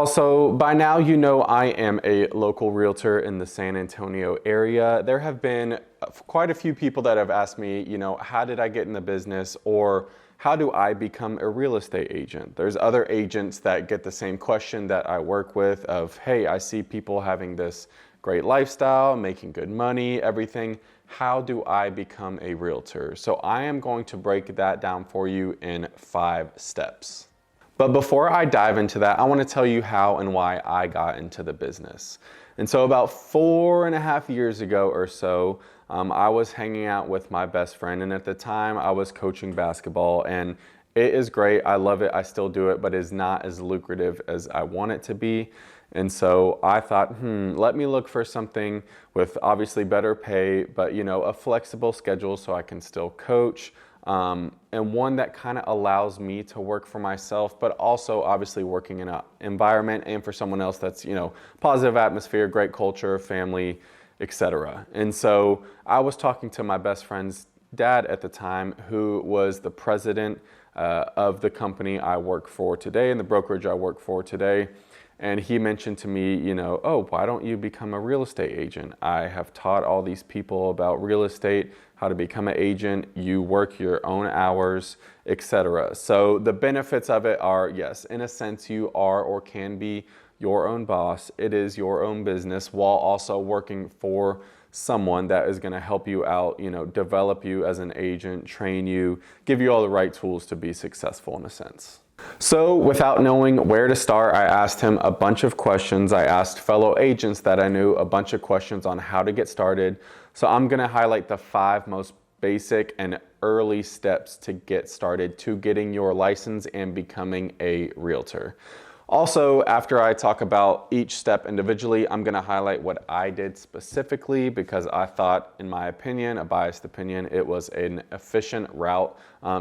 So by now you know I am a local realtor in the San Antonio area. There have been quite a few people that have asked me, how did I get in the business, or how do I become a real estate agent? There's other agents that get the same question that I work with of, hey, I see people having this great lifestyle, making good money, everything. How do I become a realtor? So I am going to break that down for you in 5 steps. But before I dive into that, I want to tell you how and why I got into the business. And so about 4.5 years ago or so, I was hanging out with my best friend, and at the time I was coaching basketball, and it is great. I love it. I still do it, but it's not as lucrative as I want it to be. And so I thought, let me look for something with obviously better pay, but a flexible schedule so I can still coach. And one that kind of allows me to work for myself, but also obviously working in an environment and for someone else that's, positive atmosphere, great culture, family, etc. And so I was talking to my best friend's dad at the time, who was the president of the company I work for today and the brokerage I work for today. And he mentioned to me, oh, why don't you become a real estate agent? I have taught all these people about real estate, how to become an agent. You work your own hours, etc. So the benefits of it are, yes, in a sense, you are or can be your own boss. It is your own business while also working for someone that is going to help you out, develop you as an agent, train you, give you all the right tools to be successful in a sense. So without knowing where to start, I asked him a bunch of questions. I asked fellow agents that I knew a bunch of questions on how to get started. So I'm going to highlight the 5 most basic and early steps to get started to getting your license and becoming a realtor. Also, after I talk about each step individually, I'm going to highlight what I did specifically because I thought, in my opinion, a biased opinion, it was an efficient route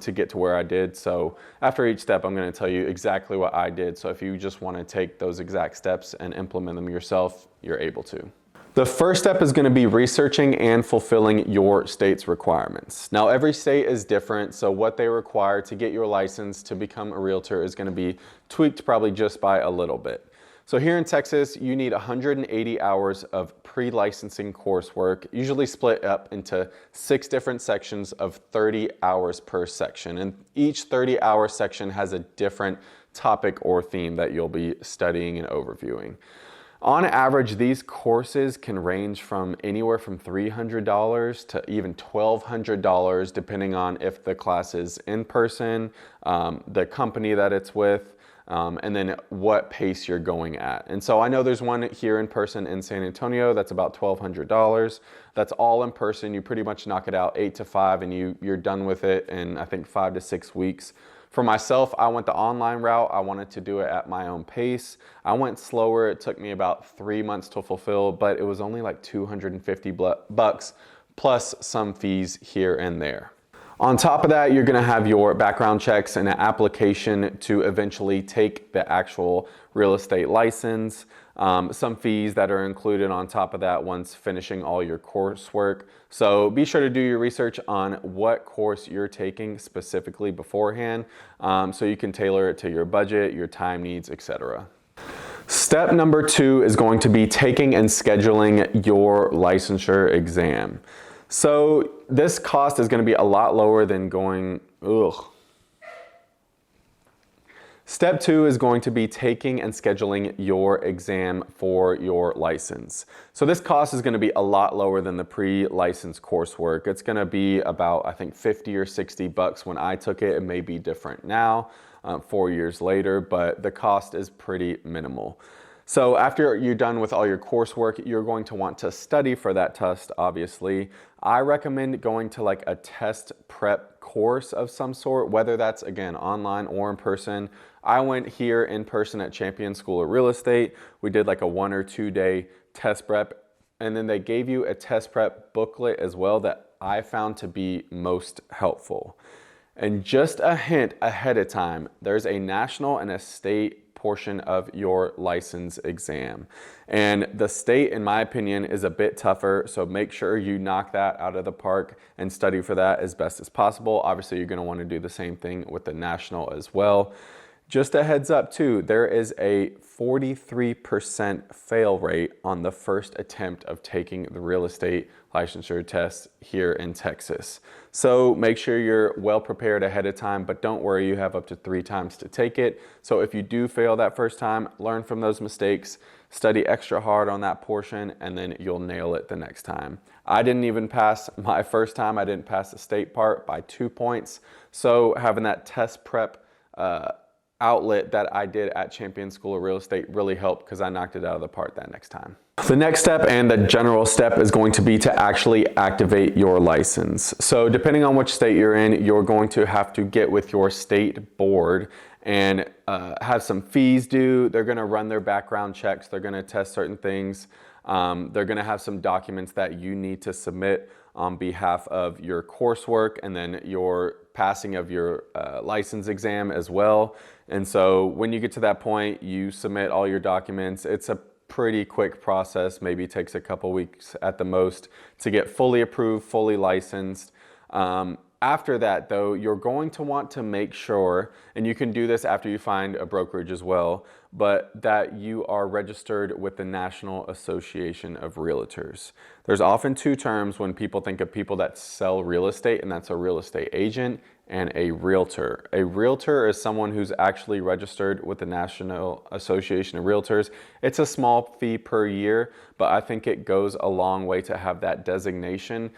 to get to where I did. So after each step, I'm going to tell you exactly what I did. So if you just want to take those exact steps and implement them yourself, you're able to. The first step is going to be researching and fulfilling your state's requirements. Now, every state is different, so what they require to get your license to become a realtor is going to be tweaked probably just by a little bit. So here in Texas, you need 180 hours of pre-licensing coursework, usually split up into 6 different sections of 30 hours per section. And each 30-hour section has a different topic or theme that you'll be studying and overviewing. On average, these courses can range from anywhere from $300 to even $1,200, depending on if the class is in person, the company that it's with, and then what pace you're going at. And so I know there's one here in person in San Antonio that's about $1,200. That's all in person. You pretty much knock it out 8 to 5 and you're done with it in, I think, 5 to 6 weeks. For myself, I went the online route. I wanted to do it at my own pace. I went slower. It took me about 3 months to fulfill, but it was only like $250 plus some fees here and there. On top of that, you're gonna have your background checks and an application to eventually take the actual real estate license. Some fees that are included on top of that once finishing all your coursework. So be sure to do your research on what course you're taking specifically beforehand, so you can tailor it to your budget, your time needs, etc. Step number 2 is going to be taking and scheduling your licensure exam. So this cost is going to be a lot lower than going, Step 2 is going to be taking and scheduling your exam for your license. So this cost is going to be a lot lower than the pre-license coursework. It's going to be about, I think, $50 or $60 when I took it. It may be different now, 4 years later, but the cost is pretty minimal. So after you're done with all your coursework, you're going to want to study for that test, obviously. I recommend going to like a test prep course of some sort, whether that's, again, online or in person. I went here in person at Champion School of Real Estate. We did like a 1 or 2 day test prep, and then they gave you a test prep booklet as well that I found to be most helpful. And just a hint ahead of time, there's a national and a state portion of your license exam. And the state, in my opinion, is a bit tougher, so make sure you knock that out of the park and study for that as best as possible. Obviously, you're going to want to do the same thing with the national as well. Just a heads up too, there is a 43% fail rate on the first attempt of taking the real estate licensure test here in Texas. So make sure you're well prepared ahead of time, but don't worry, you have up to 3 times to take it. So if you do fail that first time, learn from those mistakes, study extra hard on that portion, and then you'll nail it the next time. I didn't even pass my first time. I didn't pass the state part by 2 points. So having that test prep outlet that I did at Champion School of Real Estate really helped because I knocked it out of the park that next time. The next step and the general step is going to be to actually activate your license. So depending on which state you're in, you're going to have to get with your state board and have some fees due. They're going to run their background checks. They're going to test certain things. They're going to have some documents that you need to submit on behalf of your coursework and then your passing of your license exam as well. And so when you get to that point, you submit all your documents. It's a pretty quick process, maybe takes a couple weeks at the most to get fully approved, fully licensed. After that though, you're going to want to make sure, and you can do this after you find a brokerage as well, but that you are registered with the National Association of Realtors. There's often 2 terms when people think of people that sell real estate, and that's a real estate agent and a realtor. A realtor is someone who's actually registered with the National Association of Realtors. It's a small fee per year, but I think it goes a long way to have that designation.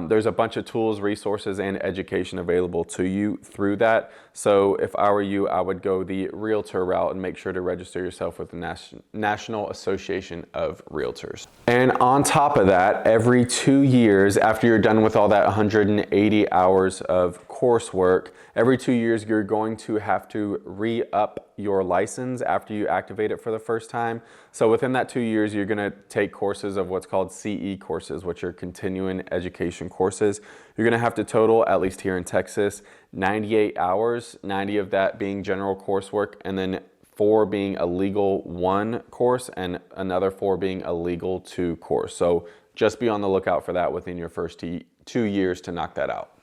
There's a bunch of tools, resources, and education available to you through that. So if I were you, I would go the realtor route and make sure to register yourself with the National Association of Realtors. And on top of that, every 2 years, after you're done with all that 180 hours of coursework, every 2 years you're going to have to re-up your license after you activate it for the first time. So within that 2 years, you're going to take courses of what's called CE courses, which are continuing education courses. You're going to have to total, at least here in Texas, 98 hours, 90 of that being general coursework, and then 4 being a Legal 1 course and another 4 being a Legal 2 course. So just be on the lookout for that within your first 2 years to knock that out.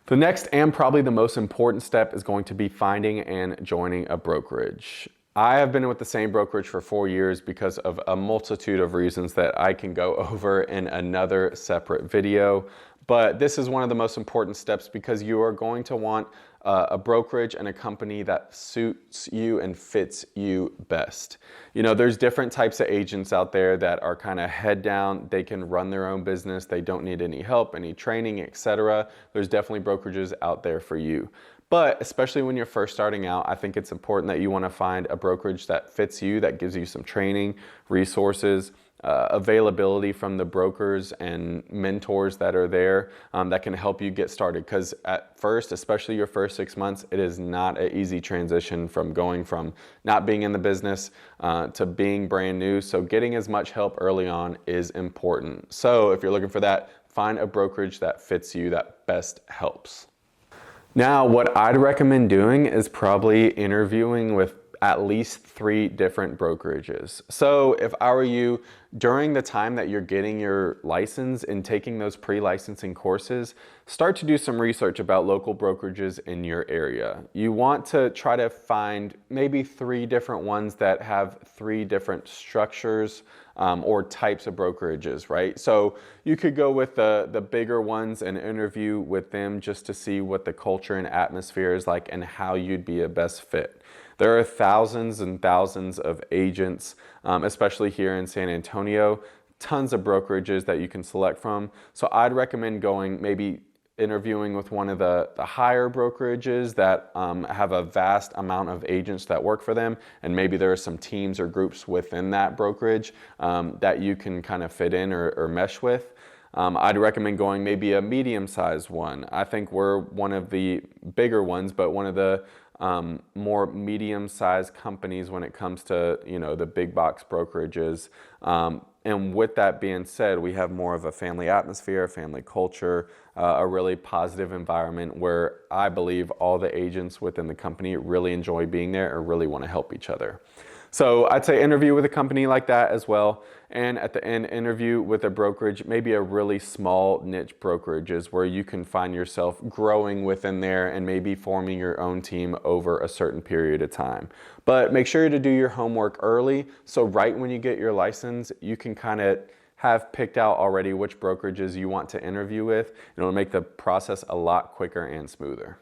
The next and probably the most important step is going to be finding and joining a brokerage. I have been with the same brokerage for 4 years because of a multitude of reasons that I can go over in another separate video. But this is one of the most important steps because you are going to want a brokerage and a company that suits you and fits you best. You know, there's different types of agents out there that are kind of head down. They can run their own business. They don't need any help, any training, etc. There's definitely brokerages out there for you. But especially when you're first starting out, I think it's important that you want to find a brokerage that fits you, that gives you some training, resources, availability from the brokers and mentors that are there that can help you get started. Because at first, especially your first 6 months, it is not an easy transition from going from not being in the business to being brand new. So getting as much help early on is important. So if you're looking for that, find a brokerage that fits you, that best helps. Now, what I'd recommend doing is probably interviewing with at least 3 different brokerages. So if I were you, during the time that you're getting your license and taking those pre-licensing courses, start to do some research about local brokerages in your area. You want to try to find maybe 3 different ones that have 3 different structures or types of brokerages, right? So you could go with the bigger ones and interview with them just to see what the culture and atmosphere is like and how you'd be a best fit. There are thousands and thousands of agents, especially here in San Antonio, tons of brokerages that you can select from. So I'd recommend going maybe interviewing with one of the higher brokerages that have a vast amount of agents that work for them, and maybe there are some teams or groups within that brokerage that you can kind of fit in or mesh with. I'd recommend going maybe a medium-sized one. I think we're one of the bigger ones, but one of the more medium-sized companies when it comes to, you know, the big box brokerages. And with that being said, we have more of a family atmosphere, family culture, a really positive environment where I believe all the agents within the company really enjoy being there or really want to help each other. So I'd say interview with a company like that as well. And at the end, interview with a brokerage, maybe a really small niche brokerages where you can find yourself growing within there and maybe forming your own team over a certain period of time. But make sure to do your homework early. So right when you get your license, you can kind of have picked out already which brokerages you want to interview with. It'll make the process a lot quicker and smoother.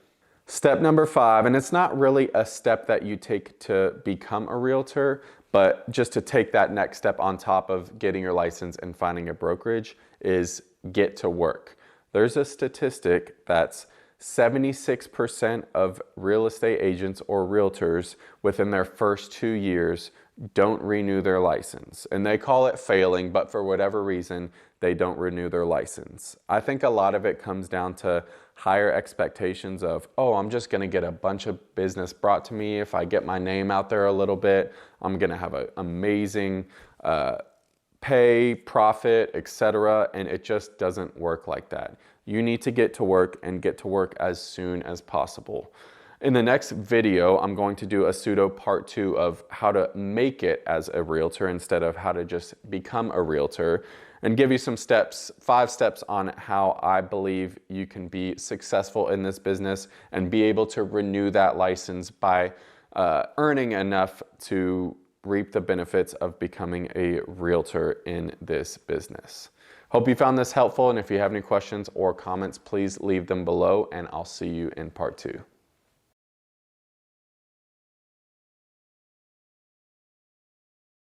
Step number 5, and it's not really a step that you take to become a realtor, but just to take that next step on top of getting your license and finding a brokerage, is get to work. There's a statistic that's 76% of real estate agents or realtors within their first 2 years don't renew their license. And they call it failing, but for whatever reason, they don't renew their license. I think a lot of it comes down to higher expectations of, oh, I'm just gonna get a bunch of business brought to me. If I get my name out there a little bit, I'm gonna have an amazing pay, profit, etc. And it just doesn't work like that. You need to get to work and get to work as soon as possible. In the next video, I'm going to do a pseudo part 2 of how to make it as a realtor instead of how to just become a realtor, and give you some steps, 5 steps on how I believe you can be successful in this business and be able to renew that license by earning enough to reap the benefits of becoming a realtor in this business. Hope you found this helpful, and if you have any questions or comments, please leave them below, and I'll see you in part 2.